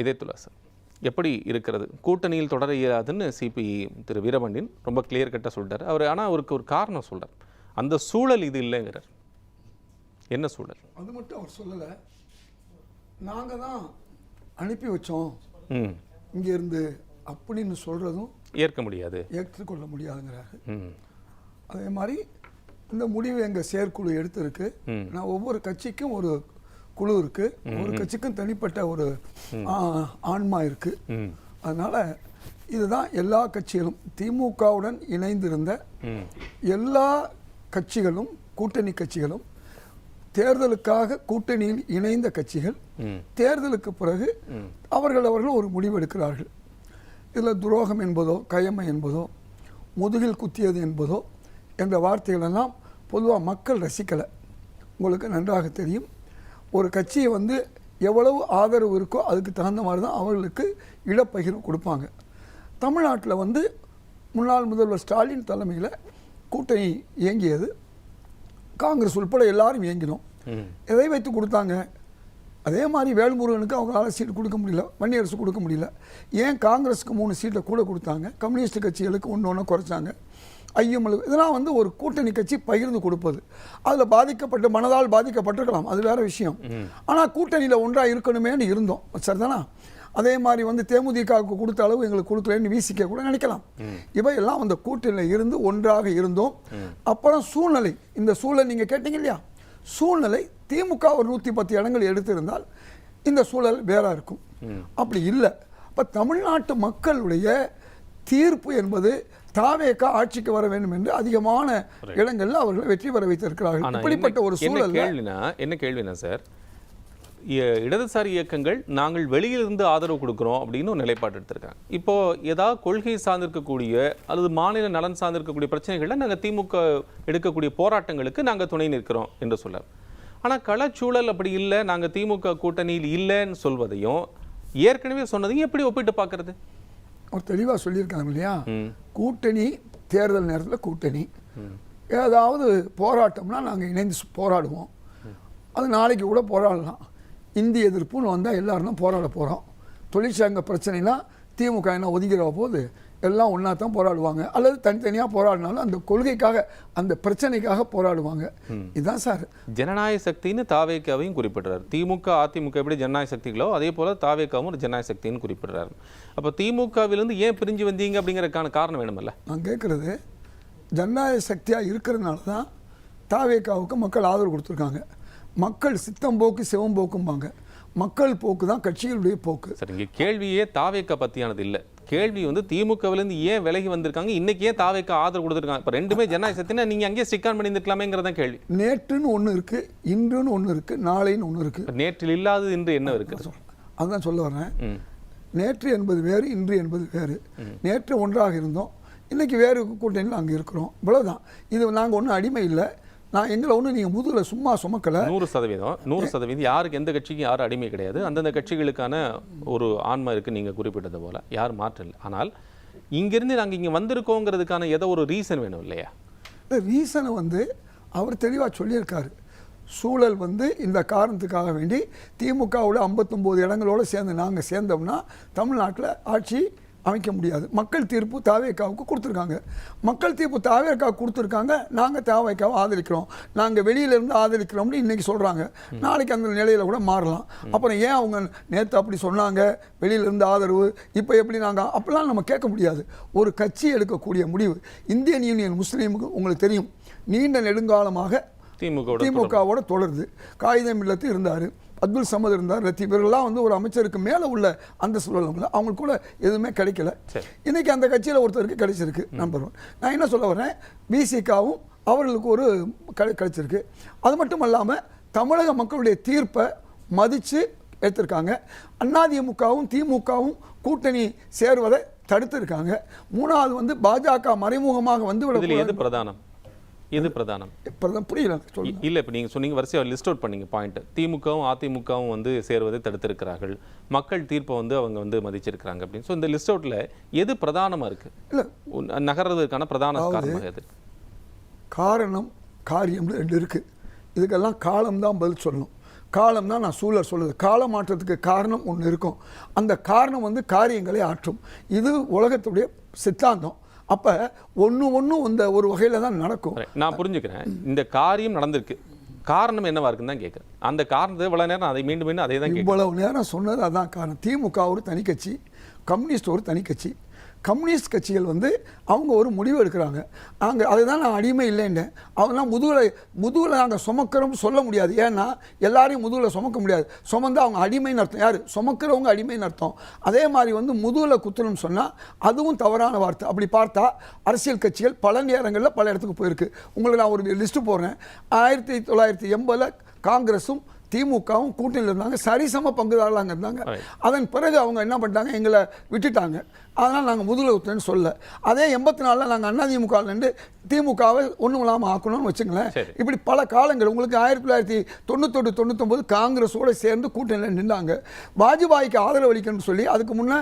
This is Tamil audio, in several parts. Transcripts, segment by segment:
இதயத்துல்லா சார், எப்படி இருக்கிறது? கூட்டணியில் தொடர இயலாதுன்னு சிபி திரு வீரமணியன் ரொம்ப கிளியர் கட்டாக சொல்லிட்டார். அவர் ஆனால் அவருக்கு ஒரு காரணம் சொல்கிறார், அந்த சூழல் இது இல்லைங்கிறார். என்ன சூழல்? அது மட்டும் அவர் சொல்லலை, நாங்கள் தான் அனுப்பி வச்சோம் இங்கேருந்து அப்படின்னு சொல்கிறதும் ஏற்க முடியாது, ஏற்றுக்கொள்ள முடியாதுங்கிறாரு. அதே மாதிரி இந்த முடிவு எங்கள் செயற்குழு எடுத்திருக்கு. நான் ஒவ்வொரு கட்சிக்கும் ஒரு குழு இருக்கு, ஒரு கட்சிக்கும் தனிப்பட்ட ஒரு ஆன்மா இருக்கு. அதனால இதுதான் எல்லா கட்சிகளும், திமுகவுடன் இணைந்திருந்த எல்லா கட்சிகளும், கூட்டணி கட்சிகளும், தேர்தலுக்காக கூட்டணியில் இணைந்த கட்சிகள் தேர்தலுக்கு பிறகு அவர்கள் ஒரு முடிவு எடுக்கிறார்கள். இதில் துரோகம் என்பதோ, கயமை என்பதோ, முதுகில் குத்தியது என்பதோ என்ற வார்த்தைகளெல்லாம் பொதுவாக மக்கள் ரசிக்கலை. உங்களுக்கு நன்றாக தெரியும், ஒரு கட்சியை எவ்வளவு ஆதரவு இருக்கோ அதுக்கு தகுந்த மாதிரி தான் அவர்களுக்கு இடப்பகிர்வு கொடுப்பாங்க. தமிழ்நாட்டில் முன்னாள் முதல்வர் ஸ்டாலின் தலைமையில் கூட்டணி இயங்கியது, காங்கிரஸ் உட்பட எல்லாரும் இயங்கினோம். எதை வைத்து கொடுத்தாங்க? அதே மாதிரி வேல்முருகனுக்கு அவங்களால சீட்டு கொடுக்க முடியல, வன்னியரசு கொடுக்க முடியல. ஏன் காங்கிரஸுக்கு 3 சீட்டை கூட கொடுத்தாங்க, கம்யூனிஸ்ட் கட்சிகளுக்கு ஒன்று குறைச்சாங்க. ஐயமல் இதெல்லாம் ஒரு கூட்டணி கட்சி பகிர்ந்து கொடுப்பது. அதில் பாதிக்கப்பட்ட மனதால் பாதிக்கப்பட்டிருக்கலாம், அது வேற விஷயம். ஆனால் கூட்டணியில் ஒன்றாக இருக்கணுமேனு இருந்தோம், சரிதானா? அதே மாதிரி தேமுதிகவுக்கு கொடுத்த அளவு எங்களுக்கு கொடுக்கலன்னு விசிக்க கூட நினைக்கலாம். இவையெல்லாம் அந்த கூட்டணியில் இருந்து ஒன்றாக இருந்தோம். அப்புறம் சூழ்நிலை, இந்த சூழல் நீங்கள் கேட்டீங்க இல்லையா, சூழ்நிலை திமுக ஒரு 110 இடங்கள் எடுத்திருந்தால் இந்த சூழல் வேற இருக்கும். அப்படி இல்லை. அப்போ தமிழ்நாட்டு மக்களுடைய தீர்ப்பு என்பது தாவேக ஆட்சிக்கு வர வேண்டும் என்று அதிகமான இடங்களில் அவர்கள் வெற்றி பெற வைத்திருக்கிறார்கள். இப்படிப்பட்ட ஒரு சூழல் என்ன கேள்வினா சார், இடதுசாரி இயக்கங்கள் நாங்கள் வெளியிலிருந்து ஆதரவு கொடுக்குறோம் அப்படின்னு ஒரு நிலைப்பாடு எடுத்திருக்காங்க. இப்போ ஏதாவது கொள்கை சார்ந்திருக்கக்கூடிய அல்லது மாநில நலன் சார்ந்திருக்கக்கூடிய பிரச்சனைகளில் நாங்கள் திமுக எடுக்கக்கூடிய போராட்டங்களுக்கு நாங்கள் துணை நிற்கிறோம் என்று சொல்ல, ஆனால் களச்சூழல் அப்படி இல்லை, நாங்கள் திமுக கூட்டணியில் இல்லைன்னு சொல்வதையும் ஏற்கனவே சொன்னதையும் எப்படி ஒப்பிட்டு பார்க்கறது? அவர் தெளிவாக சொல்லியிருக்காங்க இல்லையா, கூட்டணி தேர்தல் நேரத்தில் கூட்டணி, ஏதாவது போராட்டம்னா நாங்கள் இணைந்து போராடுவோம். அது நாளைக்கு கூட போராடலாம். இந்தி எதிர்ப்புன்னு வந்தால் எல்லாரும் தான் போராட போகிறோம். தொழிற்சங்க பிரச்சனைலாம் திமுக என்ன ஒதுங்கிற போது எல்லாம் ஒன்றா தான் போராடுவாங்க, அல்லது தனித்தனியாக போராடினாலும் அந்த கொள்கைக்காக, அந்த பிரச்சனைக்காக போராடுவாங்க. இதுதான் சார் ஜனநாயக சக்தின்னு தாவேக்காவையும் குறிப்பிடுறாரு. திமுக அதிமுக எப்படி ஜனநாயக சக்திகளோ அதே போல் தாவேக்காவும் ஒரு ஜனநாயக சக்தின்னு குறிப்பிடுறாரு. அப்போ திமுகவிலிருந்து ஏன் பிரிஞ்சு வந்தீங்க அப்படிங்கிறதுக்கான காரணம் வேணுமல்ல? நான் கேட்குறது, ஜனநாயக சக்தியாக இருக்கிறதுனால தான் தாவேக்காவுக்கு மக்கள் ஆதரவு கொடுத்துருக்காங்க. மக்கள் சித்தம் போக்கு சிவம் போக்கும்பாங்க, மக்கள் போக்கு தான் கட்சிகளுடைய போக்கு. சார், இங்கே கேள்வியே தாவேக்கா பற்றியானது இல்லை. கேள்வி திமுகவிலேருந்து ஏன் விலகி வந்திருக்காங்க, இன்னைக்கு ஏன் தாவேக்கா ஆதரவு கொடுத்துருக்காங்க? இப்போ ரெண்டுமே ஜனநாயக சக்தினா நீங்கள் அங்கேயே ஸ்டிக்கான் பண்ணியிருக்கலாமேங்கிறத கேள்வி. நேற்றுன்னு ஒன்று இருக்குது, இன்றுன்னு ஒன்று இருக்குது, நாளைன்னு ஒன்று இருக்குது. நேற்றில் இல்லாதது இன்று என்ன இருக்குது? அதுதான் சொல்ல வரேன். நேற்று என்பது வேறு, இன்று என்பது வேறு. நேற்று ஒன்றாக இருந்தோம், இன்னைக்கு வேறு கூட்டணியில் அங்கே இருக்கிறோம், இவ்வளவுதான். இது நாங்கள் ஒன்றும் அடிமை இல்லை. நான் எங்களை ஒன்றும் நீங்கள் முதுகில் சும்மா சுமக்கலை. 100% யாருக்கு, எந்த கட்சிக்கு யாரும் அடிமை கிடையாது. அந்தந்த கட்சிகளுக்கான ஒரு ஆன்மா இருக்குது, நீங்கள் குறிப்பிட்டது போல் யாரும் மாற்றம் இல்லை. ஆனால் இங்கேருந்து நாங்கள் இங்கே வந்திருக்கோங்கிறதுக்கான ஏதோ ஒரு ரீசன் வேணும் இல்லையா? இந்த ரீசனை அவர் தெளிவாக சொல்லியிருக்காரு. சூழல் இந்த காரணத்துக்காக வேண்டி திமுகவோட 59 இடங்களோடு சேர்ந்து நாங்கள் சேர்ந்தோம்னா தமிழ்நாட்டில் ஆட்சி அமைக்க முடியாது. மக்கள் தீர்ப்பு தாவேக்காவுக்கு கொடுத்துருக்காங்க. மக்கள் தீர்ப்பு தாவேக்காவுக்கு கொடுத்துருக்காங்க, நாங்கள் தாவேக்காவை ஆதரிக்கிறோம், நாங்கள் வெளியிலேருந்து ஆதரிக்கிறோம்னு இன்றைக்கி சொல்கிறாங்க. நாளைக்கு அந்த நிலையில் கூட மாறலாம். அப்புறம் ஏன் அவங்க நேற்று அப்படி சொன்னாங்க, வெளியிலேருந்து ஆதரவு, இப்போ எப்படி நாங்கள் அப்படிலாம் நம்ம கேட்க முடியாது. ஒரு கட்சி எடுக்கக்கூடிய முடிவு, இந்தியன் யூனியன் முஸ்லீமுக்கு உங்களுக்கு தெரியும் நீண்ட நெடுங்காலமாக திமுகவோட தொடருது. காகிதம் இல்லத்து இருந்தார், அப்துல் சமத் இருந்தார், லத்தீப், இவர்கள்லாம் ஒரு அமைச்சருக்கு மேலே உள்ள அந்த சூழல் அவங்களுக்கு கூட எதுவுமே கிடைக்கல. இன்னைக்கு அந்த கட்சியில் ஒருத்தருக்கு கிடைச்சிருக்கு. நம்பர் 1. நான் என்ன சொல்ல வரேன், பிசிகாவும் அவர்களுக்கு ஒரு கிடைச்சிருக்கு. அது மட்டும் இல்லாமல் தமிழக மக்களுடைய தீர்ப்பை மதித்து எடுத்திருக்காங்க. அதிமுகவும் திமுகவும் கூட்டணி சேர்வதை தடுத்திருக்காங்க. 3வது பாஜக மறைமுகமாக எது பிரதானம்? எது பிரதானம்? புரியல இல்லை, இப்போ நீங்கள் சொன்னீங்க, வரிசையாக லிஸ்ட் அவுட் பண்ணீங்க பாயிண்ட். திமுகவும் அதிமுகவும் சேர்வதை தடுத்திருக்கிறார்கள், மக்கள் தீர்ப்பை அவங்க மதிச்சிருக்கிறாங்க அப்படின்னு. ஸோ இந்த லிஸ்ட் அவுட்டில் எது பிரதானமாக இருக்குது? இல்லை, நகர்றதுக்கான பிரதான காரணம் எது? காரணம் காரியம் 2 இருக்குது. இதுக்கெல்லாம் காலம்தான் பதில் சொல்லணும். காலம் தான் நான் சூழல் சொல்லுது. கால மாற்றத்துக்கு காரணம் ஒன்று இருக்கும். அந்த காரணம் வந்து காரியங்களை ஆற்றும். இது உலகத்துடைய சித்தாந்தம். அப்போ ஒன்று இந்த ஒரு வகையில் தான் நடக்கும். நான் புரிஞ்சுக்கிறேன். இந்த காரியம் நடந்திருக்கு, காரணம் என்னவா இருக்குன்னு தான் கேட்குறேன். அந்த காரணத்தை இவ்வளோ நேரம் அதை மீண்டும் அதே தான் இவ்வளவு நேரம் சொன்னது அதான் காரணம். திமுக ஒரு தனி கட்சி, கம்யூனிஸ்ட் ஒரு தனி கட்சி. கம்யூனிஸ்ட் கட்சிகள் வந்து அவங்க ஒரு முடிவு எடுக்கிறாங்க. நாங்கள் அதுதான் நான் அடிமை இல்லைன்னேன். அவங்களாம் முதுகில் நாங்கள் சுமக்கிறோம்னு சொல்ல முடியாது. ஏன்னா எல்லாரையும் முதுகில் சுமக்க முடியாது. சுமந்து அவங்க அடிமைன்னு அர்த்தம். யார் சுமக்கிறவங்க அடிமைன்னு அர்த்தம். அதே மாதிரி வந்து முதுகில் குத்தணும்னு சொன்னால் அதுவும் தவறான வார்த்தை. அப்படி பார்த்தா அரசியல் கட்சிகள் பல நேரங்களில் பல இடத்துக்கு போயிருக்கு. உங்களுக்கு நான் ஒரு லிஸ்ட்டு போடுறேன். 1980 காங்கிரஸும் திமுகவும் கூட்டணியில் இருந்தாங்க, சரிசம பங்குதாரர்களாக இருந்தாங்க. அதன் பிறகு அவங்க என்ன பண்ணிட்டாங்க, எங்களை விட்டுட்டாங்க. அதனால் நாங்கள் முதுகில் குத்துறேன்னு சொல்ல. அதே 84 நாங்கள் அதிமுகலேருந்து திமுகவை ஒன்றும் இல்லாமல் ஆக்கணும்னு வச்சுங்களேன். இப்படி பல காலங்கள் உங்களுக்கு 1998-99 காங்கிரஸோடு சேர்ந்து கூட்டணியில் நின்றாங்க. வாஜ்பாய்க்கு ஆதரவு அளிக்கணும்னு சொல்லி அதுக்கு முன்னே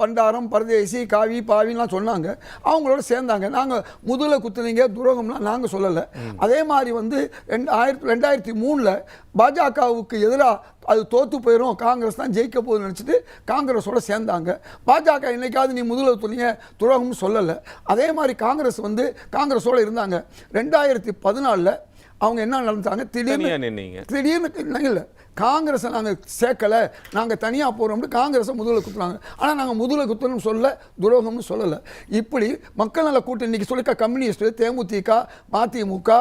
பண்டாரம், பரதேசி, காவி, பாவின்லாம் சொன்னாங்க. அவங்களோட சேர்ந்தாங்க. நாங்கள் முதுகில் குத்துனீங்க துரோகம்லாம் நாங்கள் சொல்லலை. அதே மாதிரி வந்து 2003 பாஜகவுக்கு எதிராக அது தோற்று போயிடும், காங்கிரஸ் தான் ஜெயிக்க போகுதுன்னு நினச்சிட்டு காங்கிரஸோட சேர்ந்தாங்க. பாஜக இன்னைக்காவது நீ முதல்ல துணிய துரோகம்னு சொல்லலை. அதே மாதிரி காங்கிரஸ் வந்து காங்கிரஸோடு இருந்தாங்க. 2014 அவங்க என்ன நடந்தாங்க, திடீர்னு இல்லை காங்கிரஸை நாங்கள் சேர்க்கலை, நாங்கள் தனியாக போகிறோம்னு காங்கிரஸை முதுகில் குத்துறாங்க. ஆனால் நாங்கள் முதுகில் குத்தணும்னு சொல்ல, துரோகம்னு சொல்லலை. இப்படி மக்கள் நல கூட்டணி இன்னைக்கு சொல்லிக்க கம்யூனிஸ்ட், தேமுதிக, மதிமுக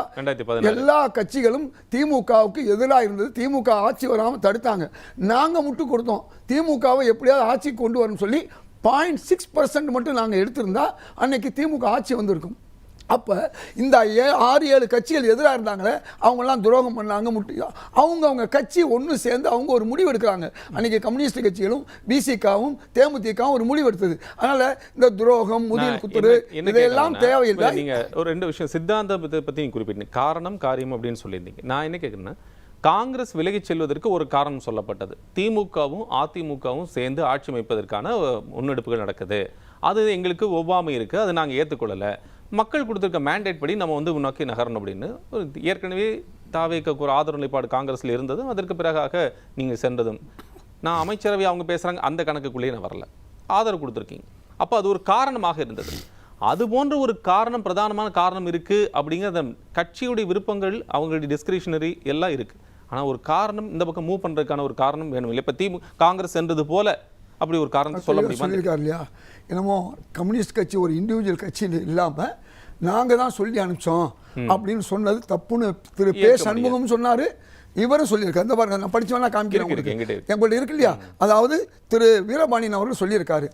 எல்லா கட்சிகளும் திமுகவுக்கு எதிராக இருந்தது. திமுக ஆட்சி வராமல் தடுத்தாங்க. நாங்கள் முட்டு கொடுத்தோம். திமுகவை எப்படியாவது ஆட்சி கொண்டு வரணும்னு சொல்லி 0.6% மட்டும் நாங்கள் எடுத்திருந்தா அன்னைக்கு திமுக ஆட்சி வந்திருக்கும். அப்போ இந்த 6-7 கட்சிகள் எதிராக இருந்தாங்களே அவங்கெல்லாம் துரோகம் பண்ணாங்க. அவங்க கட்சி ஒன்று சேர்ந்து அவங்க ஒரு முடிவு எடுக்கிறாங்க. அன்றைக்கி கம்யூனிஸ்ட் கட்சிகளும் பிசிகாவும் தேமுதிகவும் ஒரு முடிவு எடுத்தது. அதனால் இந்த துரோகம், முதுகில் குத்துறு இதையெல்லாம் தேவையில்லை. நீங்கள் ஒரு 2 விஷயம் சித்தாந்தத்தை பற்றி நீங்கள் குறிப்பிட்டீங்க, காரணம் காரியம் அப்படின்னு சொல்லியிருந்தீங்க. நான் என்ன கேட்குறேன்னா, காங்கிரஸ் விலகிச் செல்வதற்கு ஒரு காரணம் சொல்லப்பட்டது. திமுகவும் அதிமுகவும் சேர்ந்து ஆட்சி அமைப்பதற்கான முன்னெடுப்புகள் நடக்குது, அது எங்களுக்கு ஒவ்வாமை இருக்குது, அது நாங்கள் ஏற்றுக்கொள்ளலை, மக்கள் கொடுத்துருக்க மேண்டேட் படி நம்ம வந்து முன்னோக்கி நகரணும் அப்படின்னு ஏற்கனவே தாவேக்கு ஒரு ஆதரவு நிலைப்பாடு காங்கிரஸில் இருந்ததும் அதற்கு பிறகாக நீங்கள் சென்றதும். நான் அமைச்சரவை அவங்க பேசுகிறாங்க, அந்த கணக்குக்குள்ளேயே நான் வரல, ஆதரவு கொடுத்துருக்கீங்க. அப்போ அது ஒரு காரணமாக இருந்தது. அது போன்ற ஒரு காரணம், பிரதானமான காரணம் இருக்குது அப்படிங்கிற கட்சியுடைய விருப்பங்கள், அவங்களுடைய டிஸ்கிரிஷனரி எல்லாம் இருக்குது. ஆனால் ஒரு காரணம் இந்த பக்கம் மூவ் பண்ணுறதுக்கான ஒரு காரணம் வேணும் இல்லை. இப்போ காங்கிரஸ் சென்றது போல அப்படி ஒரு காரணம் சொல்ல முடியுமா? சொல்லியிருக்காரு இல்லையா, என்னமோ கம்யூனிஸ்ட் கட்சி ஒரு இண்டிவிஜுவல் கட்சி இல்லாமல் நாங்கள் தான் சொல்லி அனுப்பிச்சோம் அப்படின்னு சொன்னது தப்புன்னு திரு பே. சண்முகம் சொன்னார். இவரும் சொல்லியிருக்காரு. இந்த பாருங்க, நான் படிச்சவனா காமிக்கிறேன், எங்கள்கிட்ட இருக்கு இல்லையா. அதாவது திரு வீரபாண்டியன் அவர்கள் சொல்லியிருக்காரு,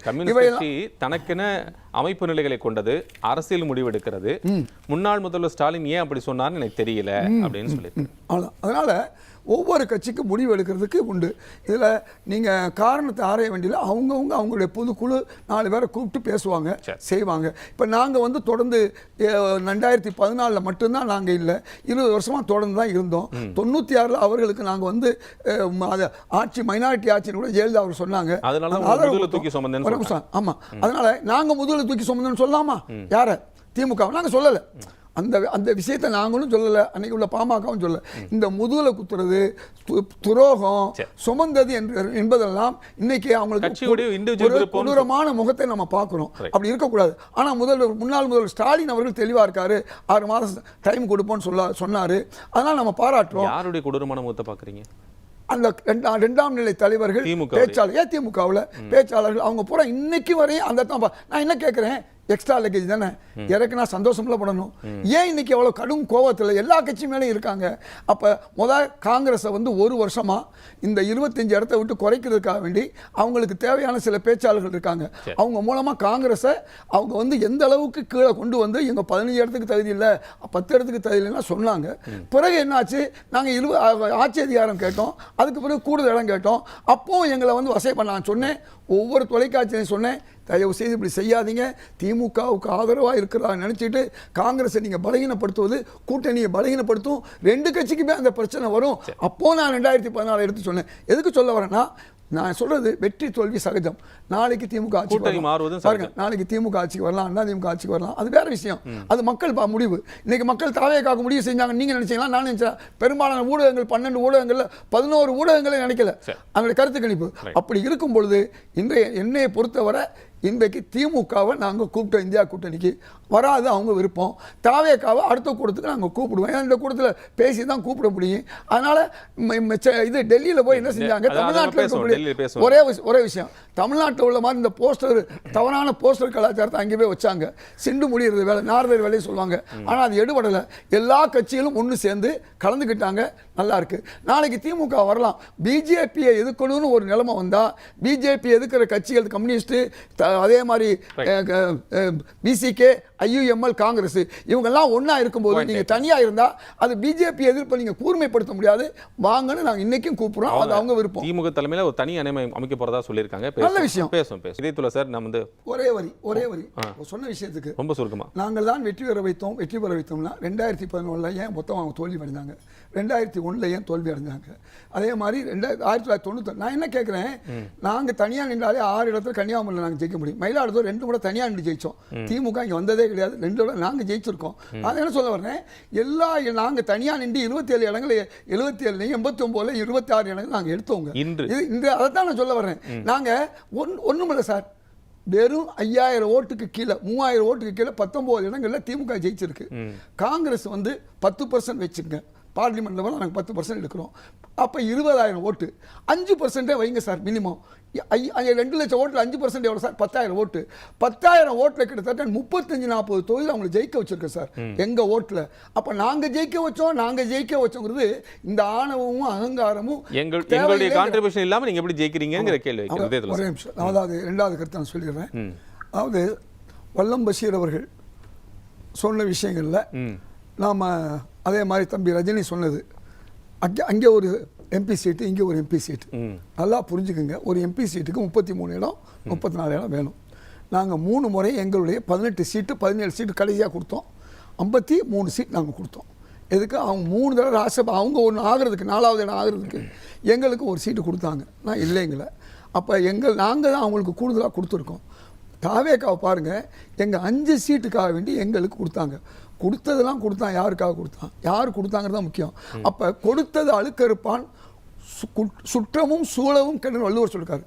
தனக்கென அமைப்பு நிலைகளை கொண்டது, அரசியல் முடிவெடுக்கிறது. முன்னாள் முதல்வர் ஸ்டாலின் ஏன் அப்படி சொன்னார்னு எனக்கு தெரியல அப்படின்னு சொல்லியிருக்காரு. அதனால ஒவ்வொரு கட்சிக்கும் முடிவு எடுக்கிறதுக்கு உண்டு. இதில் நீங்கள் காரணத்தை ஆராய வேண்டியதில்லை. அவங்களுடைய பொதுக்குழு 4 பேரை கூப்பிட்டு பேசுவாங்க, செய்வாங்க. இப்போ நாங்கள் வந்து தொடர்ந்து 2014 மட்டும்தான் நாங்கள் இல்லை, 20 வருஷமாக தொடர்ந்து தான் இருந்தோம். 96 அவர்களுக்கு நாங்கள் வந்து ஆட்சி மைனாரிட்டி ஆட்சின்னு கூட ஜெயலலிதா அவர் சொன்னாங்க. ஆமாம், அதனால நாங்கள் முதல்ல தூக்கி சுமந்தோன்னு சொல்லலாமா? யாரை? திமுக நாங்கள் சொல்லலை. அந்த விஷயத்தை நாங்களும் சொல்லலை, அன்னைக்கு உள்ள பாமகவும் சொல்லலை. இந்த முதுகில் குத்துறது, துரோகம், சுமந்தது என்பதெல்லாம் இன்னைக்கு அவங்களுக்கு கொடூரமான முகத்தை நம்ம பார்க்கணும். அப்படி இருக்கக்கூடாது. ஆனால் முன்னாள் முதல்வர் ஸ்டாலின் அவர்கள் தெளிவாக இருக்காரு. 6 மாதம் டைம் கொடுப்போம்னு சொன்னார். அதனால் நம்ம பாராட்டுறோம். யாருடைய கொடூரமான முகத்தை பார்க்குறீங்க? அந்த 2ஆம் நிலை தலைவர்கள், பேச்சாளர், திமுகவில் பேச்சாளர்கள், அவங்க பூரா இன்னைக்கு வரையும் அந்த தான். நான் என்ன கேட்குறேன், எக்ஸ்ட்ரா லக்கேஜ் தானே இறக்குனா சந்தோஷம்ல படணும். ஏன் இன்னைக்கு எவ்வளோ கடும் கோபத்தில் எல்லா கட்சி மேலேயும் இருக்காங்க? அப்போ காங்கிரஸை வந்து 1 வருஷமா இந்த 25 இடத்த விட்டு குறைக்கிறதுக்காக வேண்டி அவங்களுக்கு தேவையான சில பேச்சாளர்கள் இருக்காங்க. அவங்க மூலமாக காங்கிரஸை அவங்க வந்து எந்த அளவுக்கு கீழே கொண்டு வந்து எங்க 15 இடத்துக்கு தகுதி இல்லை, 10 இடத்துக்கு தகுதி இல்லைன்னா சொன்னாங்க. பிறகு என்னாச்சு, நாங்கள் ஆட்சி அதிகாரம் கேட்டோம், அதுக்கு பிறகு கூடுதல் இடம் கேட்டோம். அப்போ எங்களை வந்து வசை பண்ண சொன்னேன். ஒவ்வொரு தொலைக்காட்சியிலையும் சொன்னேன், தயவு செய்து இப்படி செய்யாதீங்க, திமுகவுக்கு ஆதரவாக இருக்கிறதா நினச்சிட்டு காங்கிரஸை நீங்கள் பலகீனப்படுத்துவது கூட்டணியை பலகீனப்படுத்தும், 2 கட்சிக்குமே அந்த பிரச்சனை வரும். அப்போ நான் 2014 எடுத்து சொன்னேன். எதுக்கு சொல்ல வரேன்னா, நான் சொல்றது வெற்றி தோல்வி சகஜம். நாளைக்கு திமுக ஆட்சி கூட்டணி மாறுவதும் பாருங்க, நாளைக்கு திமுக ஆட்சிக்கு வரலாம், அண்ணா திமுக ஆட்சிக்கு வரலாம், அது வேற விஷயம். அது மக்கள் முடிவு. இன்னைக்கு மக்கள் தாவேக்காக முடிவு செஞ்சாங்க. நீங்க நினைச்சீங்களா? நான் நினைச்சேன். பெரும்பாலான ஊடகங்கள் 12 ஊடகங்கள்ல 11 ஊடகங்களே நினைக்கல. அவங்களுடைய கருத்து கணிப்பு அப்படி இருக்கும் பொழுது இன்றைய என்னையை பொறுத்தவரை இன்றைக்கு திமுகவை நாங்கள் கூப்பிட்டோம். இந்தியா கூட்டணிக்கு வராது அவங்க விருப்பம். தாவேக்காவை அடுத்த கூட்டத்துக்கு நாங்கள் கூப்பிடுவோம். ஏன்னா இந்த கூட்டத்தில் பேசி தான் கூப்பிட முடியும். அதனால இது டெல்லியில் போய் என்ன செஞ்சாங்க, தமிழ்நாட்டில் ஒரே விஷயம், தமிழ்நாட்டில் உள்ள மாதிரி இந்த போஸ்டர், தவறான போஸ்டர் கலாச்சாரத்தை அங்கே போய் வச்சாங்க. சிண்டு முடிகிறது வேலை, நார்வேர் வேலையை சொல்லுவாங்க. ஆனால் அது எடுபடலை. எல்லா கட்சிகளும் ஒன்று சேர்ந்து கலந்துக்கிட்டாங்க. நல்லா இருக்கு. நாளைக்கு திமுக வரலாம். பிஜேபியை எதிர்க்கணும்னு ஒரு நிலைமை வந்தால், பிஜேபி எதிர்க்கிற கட்சிகள் கம்யூனிஸ்ட், அதே மாதிரி பிசிகே, IUML, காங்கிரஸ், இவங்கெல்லாம் ஒன்றா இருக்கும்போது நீங்கள் தனியாக இருந்தால் அது பிஜேபி எதிர்ப்பை நீங்கள் கூர்மைப்படுத்த முடியாது. வாங்கன்னு நாங்கள் இன்னைக்கும் கூப்பிடுறோம். அது அவங்க விருப்பம். திமுக தலைமையில் ஒரு தனி அணை அமைக்க போறதா சொல்லியிருக்காங்க. நல்ல விஷயம். பேசும் இதயத்துல சார், நம்ம வந்து ஒரே வரி சொன்ன விஷயத்துக்கு ரொம்ப சுருக்கமா, நாங்கள் தான் வெற்றி பெற வைத்தோம்னா 2011 ஏன் மொத்தம் அவங்க தோல்வி அடைஞ்சாங்க, 2001 ஏன் தோல்வி அடைஞ்சாங்க, அதே மாதிரி 1990. நான் என்ன கேட்குறேன், நாங்கள் தனியாக நின்றாலே 6 இடத்துல கன்னியாகுமரியில் நாங்கள் ஜெயிக்க முடியும். மயிலாடுதுறை 2 முறை தனியாக நின்று ஜெயிச்சோம். திமுக இங்கே வந்ததே கிடையாது. 2 விட நாங்கள் ஜெயிச்சிருக்கோம். அதை என்ன சொல்ல வர்றேன், நாங்கள் தனியாக நின்று 27 இடங்கள், 77 89 26 இடங்கள் நாங்கள் எடுத்தோங்க. இன்று அதை தான் நான் சொல்ல வர்றேன். நாங்கள் ஒன்றுமில்லை சார், வெறும் 5000 ஓட்டுக்கு கீழே, 3000 ஓட்டுக்கு கீழே 19 இடங்களில் திமுக ஜெயிச்சிருக்கு. காங்கிரஸ் 10% வச்சுங்க, பார்லிமெண்ட் லெவலில் நாங்கள் 10% எடுக்கிறோம். அப்போ 20000 ஓட்டு, 5% வைங்க சார் மினிமம். 2 லட்சம் ஓட்டில் 5% எவ்வளோ சார்? 10000 ஓட்டு. 10000 ஓட்டில் கிட்டத்தட்ட 35-40 தொகுதியில் அவங்களை ஜெயிக்க வச்சிருக்கோம் சார் எங்கள் ஓட்டில். அப்போ நாங்கள் ஜெயிக்க வச்சோங்கிறது இந்த ஆணவமும் அகங்காரமும் எங்களுடைய கான்ட்ரிபியூஷன் இல்லாமல் நீங்கள் எப்படி ஜெயிக்கிறீங்கிற கேள்வி. ஒரே நிமிஷம், அதாவது 2வது கருத்தை நான் சொல்லிடுறேன். அதாவது வல்லம் பஷீர் அவர்கள் சொன்ன விஷயங்களில் நாம் அதே மாதிரி தம்பி ரஜினி சொன்னது, அங்கே ஒரு MP சீட்டு, இங்கே ஒரு MP சீட்டு. நல்லா புரிஞ்சுக்குங்க, ஒரு MP சீட்டுக்கு 33 இடம் 34 இடம் வேணும். நாங்கள் 3 முறை எங்களுடைய 18 சீட்டு 17 சீட்டு கடைசியாக கொடுத்தோம். 53 சீட் நாங்கள் கொடுத்தோம். எதுக்கு? அவங்க 3 தடவை ராஜ்யசபா, அவங்க ஒன்று ஆகிறதுக்கு, 4வது இடம் ஆகிறதுக்கு எங்களுக்கு ஒரு சீட்டு கொடுத்தாங்க. நான் இல்லைங்களே. அப்போ நாங்கள் தான் அவங்களுக்கு கூடுதலாக கொடுத்துருக்கோம். தாவேக்காவை பாருங்கள், எங்கள் 5 சீட்டுக்காக வேண்டி எங்களுக்கு கொடுத்தாங்க. கொடுத்ததெல்லாம் கொடுத்தான். யாருக்காக கொடுத்தான்? யார் கொடுத்தாங்கிறது தான் முக்கியம். அப்போ கொடுத்தது அழுக்கறுப்பான், சுற்றமும் சூழவும் கெடு வள்ளுவர் சொல்லிருக்காரு.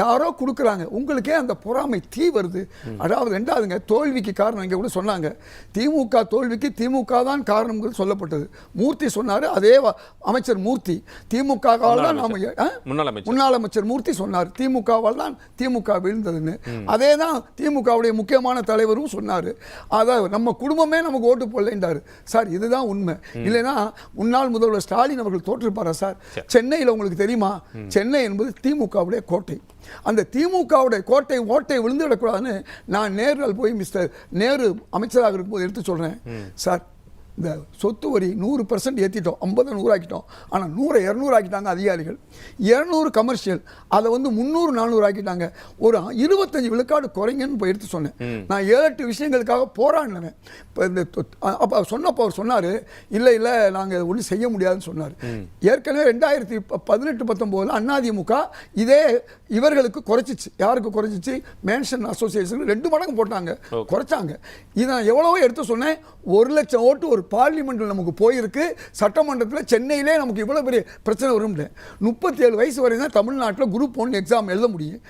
யாரோ கொடுக்குறாங்க, உங்களுக்கே அந்த பொறாமை தீ வருது. அதாவது 2வதுங்க, தோல்விக்கு காரணம் இங்கே கூட சொன்னாங்க, திமுக தோல்விக்கு திமுக தான் காரணம்ங்கிறது சொல்லப்பட்டது. மூர்த்தி சொன்னார், அதே அமைச்சர் மூர்த்தி, திமுகவால் தான் நாம், முன்னாள் அமைச்சர் மூர்த்தி சொன்னார் திமுகவால் தான் திமுக வீழ்ந்ததுன்னு. அதே தான் திமுகவுடைய முக்கியமான தலைவரும் சொன்னார். அதாவது நம்ம குடும்பமே நமக்கு ஓட்டு போடலைன்றாரு சார். இதுதான் உண்மை. இல்லைன்னா முன்னாள் முதல்வர் ஸ்டாலின் அவர்கள் தோற்றிருப்பாரா சார்? சென்னையில் உங்களுக்கு தெரியுமா, சென்னை என்பது திமுகவுடைய கோட்டை. அந்த திமுகவுடைய ஓட்டை விழுந்து விடக்கூடாதுன்னு நான் நேரில் போய் மிஸ்டர் நேரு அமைச்சராக இருக்கும்போது எடுத்து சொல்கிறேன், சார் இந்த சொத்து வரி 100% ஏற்றிட்டோம், 50 100 ஆக்கிட்டோம். ஆனால் 100 200 ஆக்கிட்டாங்க அதிகாரிகள். 200 கமர்ஷியல், அதை 300 400 ஆக்கிட்டாங்க. ஒரு 25 விழுக்காடு குறைங்கன்னு போய் எடுத்து சொன்னேன். நான் 7-8 விஷயங்களுக்காக போராடினேன். இப்போ இந்த அப்போ சொன்னப்போ அவர் சொன்னார், இல்லை நாங்கள் ஒன்றும் செய்ய முடியாதுன்னு சொன்னார். ஏற்கனவே 2018-19 அதிமுக இதே இவர்களுக்கு குறைச்சிச்சு. யாருக்கு குறைச்சிச்சு? மேன்ஷன் அசோசியேஷன் 2 மடங்கு போட்டாங்க, குறைச்சாங்க. இதை நான் எவ்வளவோ எடுத்து சொன்னேன். 1 லட்சம் ஓட்டு ஒரு பார்லிமெண்ட்டில் நமக்கு போயிருக்கு. சட்டமன்றத்தில் சென்னையிலே நமக்கு இவ்வளோ பெரிய பிரச்சனை வரும். 37 வயசு வரை தான் தமிழ்நாட்டில் குரூப் 1 எக்ஸாம் எழுத முடியும்.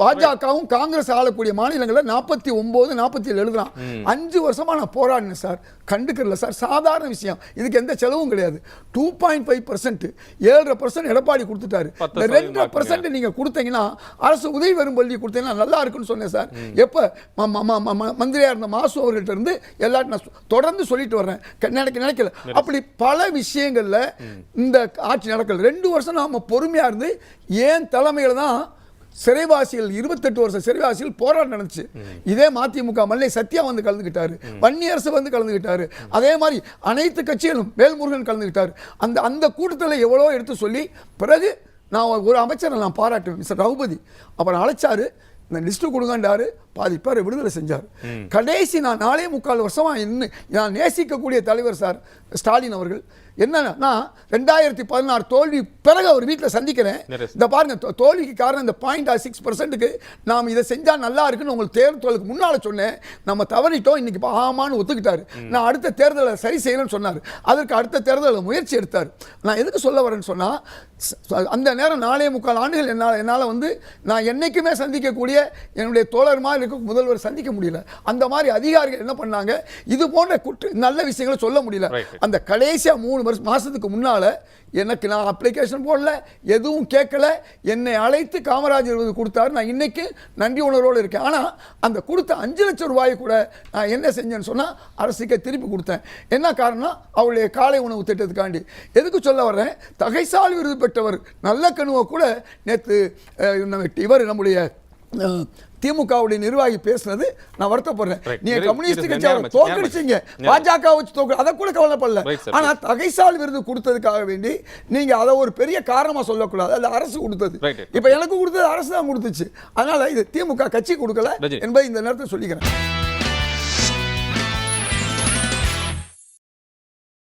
பாஜகவும் காங்கிரஸ் ஆளக்கூடிய மாநிலங்களில் 49 47 எழுதுறான். 5 வருஷமாக நான் போராடினேன் சார், கண்டுக்கல சார். சாதாரண விஷயம், இதுக்கு எந்த செலவும் கிடையாது. 2.5%, 7.5% எடப்பாடி கொடுத்துட்டாரு. 2.5% நீங்க கொடுத்தீங்கன்னா, அரசு உதவி வரும் பள்ளி கொடுத்தீங்கன்னா நல்லா இருக்குன்னு சொன்னேன் சார். எப்போ மந்திரியா இருந்த மாசு அவர்கள்ட்ட இருந்து எல்லாரும் நான் தொடர்ந்து சொல்லிட்டு வர்றேன். நினைக்கல. அப்படி பல விஷயங்கள்ல இந்த ஆட்சி நடக்கல. 2 வருஷம் நாம பொறுமையா இருந்து ஏன் தலைமையில தான் சிறைவாசிகள் 28 வருஷம் சிறைவாசிகள் போராட்டம் நடந்துச்சு. இதே மதிமுக மல்லை சத்யா வந்து கலந்துக்கிட்டாரு, வன்னியரசு வந்து கலந்துக்கிட்டாரு, அதே மாதிரி அனைத்து கட்சிகளும் வேல்முருகன் கலந்துக்கிட்டாரு. அந்த கூட்டத்தில் எவ்வளோ எடுத்து சொல்லி பிறகு நான் ஒரு அமைச்சரை நான் பாராட்டுவேன், மிஸ்டர் ரகுபதி. அப்புறம் அழைச்சாரு, இந்த லிஸ்ட்டு கொடுங்கன்றாரு. பாதி பேரை விடுதலை செஞ்சார். கடைசி நான் 4.25 வருஷமா இன்னும் நான் நேசிக்கக்கூடிய தலைவர் சார் ஸ்டாலின் அவர்கள். என்னன்னா 2016 தோல்வி பிறகு அவர் வீட்டில் சந்திக்கிறேன். இந்த பாருங்க, தோல்விக்கு காரணம் இந்த 0.6%க்கு நாம் இதை செஞ்சால் நல்லா இருக்குன்னு உங்களுக்கு தேர்தலுக்கு முன்னால் சொன்னேன். நம்ம தவறிட்டோம், இன்னைக்கு ஆமான்னு ஒத்துக்கிட்டாரு. நான் அடுத்த தேர்தலை சரி செய்யணும்னு சொன்னார். அதற்கு அடுத்த தேர்தலில் முயற்சி எடுத்தார். நான் எதுக்கு சொல்ல வரேன்னு சொன்னால், அந்த நேரம் 4.25 ஆண்டுகள் என்னால் வந்து நான் என்னைக்குமே சந்திக்கக்கூடிய என்னுடைய தோழர் மாதிரி இருக்க முதல்வர் சந்திக்க முடியல. அந்த மாதிரி அதிகாரிகள் என்ன பண்ணாங்க, இது போன்ற நல்ல விஷயங்களை சொல்ல முடியல. அந்த கடைசியாக 3 மாசத்துக்கு முன்னால எனக்கு நான் அப்ளிகேஷன் போடல, எதுவும் கேட்கல, என்னை அழைத்து காமராஜர் விருது கொடுத்தாரு. நான் இன்னைக்கு நன்றி உணர்வோடு இருக்கேன். ஆனால் அந்த கொடுத்த 5 லட்சம் ரூபாயை கூட நான் என்ன செஞ்சேன்னு சொன்னால் அரசுக்கே திருப்பி கொடுத்தேன். என்ன காரணம், அவருடைய காலை உணவு திட்டத்துக்காண்டி. எதுக்கு சொல்ல வர்றேன், தகைசால் விருது பெற்றவர் நல்ல கணுவை கூட நேற்று இவர் நம்முடைய திமுகவுடைய நிர்வாகி பேசுனது நான் வருத்தப்படுறேன். நீங்க கம்யூனிஸ்ட் கட்சியை தோற்கடிச்சீங்க, பாஜக வச்சு தோற்க, அதை கூட கவலைப்படல. ஆனா தகைசால் விருது கொடுத்ததுக்காக வேண்டி நீங்க அதை ஒரு பெரிய காரணமா சொல்லக்கூடாது. அது அரசு கொடுத்தது. இப்ப எனக்கு கொடுத்தது அரசு தான் கொடுத்துச்சு. அதனால இது திமுக கட்சி கொடுக்கல என்பதை இந்த நேரத்தில் சொல்லிக்கிறேன்.